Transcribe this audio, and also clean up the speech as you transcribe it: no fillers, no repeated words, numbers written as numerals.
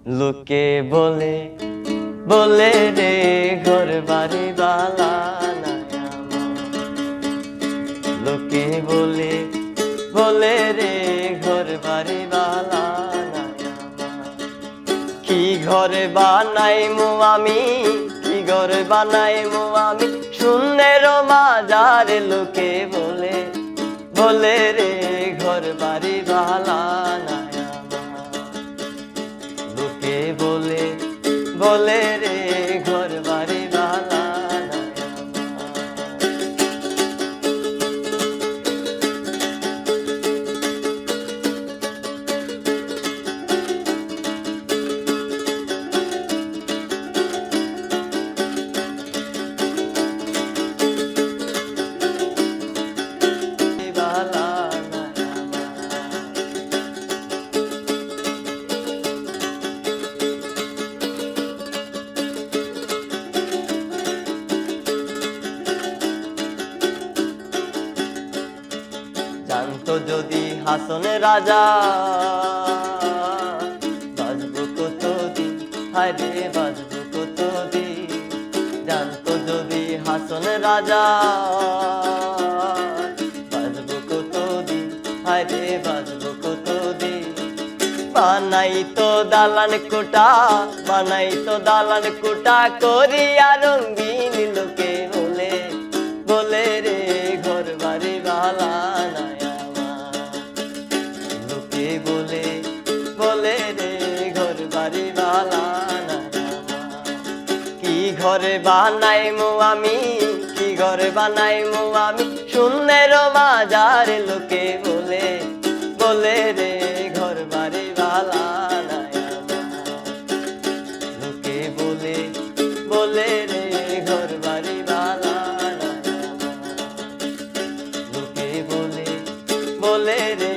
লোকে বলে বলে রে ঘর বাড়ি বালা নাই আমার। লোকে বলে বলে রে ঘর বাড়ি বালা নাই আমার। কি ঘর বানাইমু আমি, কি ঘর বানাইমু আমি শূন্যের মাঝারে। লোকে বলে বলে রে ঘর বাড়ি বালা নাই আমার। লোকে বলে বলে রে ঘর বাড়ি বালা নাই বালা নাই জানতো যদি হাসন রাজা বাজবো কতদিন, হায় রে বাজবো কতদিন। জানতো যদি হাসন রাজা বাজবো কতদিন, হায় রে বাজবো কতদিন। বানাইতো দালান কোটা, বানাইতো দালান কোটা করিয়া রঙ্গিন। লোকে বলে বলে রে ঘর বাড়ি বালা নাই আমার। লোকে বলে বলে রে ঘর বাড়ি বালা নাই আমার। কি ঘরে বানাইমু আমি, কি ঘরে বানাইমু আমি শূন্যের মাঝারে। লোকে বলে বলে রে ঘর বাড়ি বালা নাই আমার। লোকে বলে বলে রে ঘর বাড়ি বালা নাই আমার। লোকে বলে বলে রে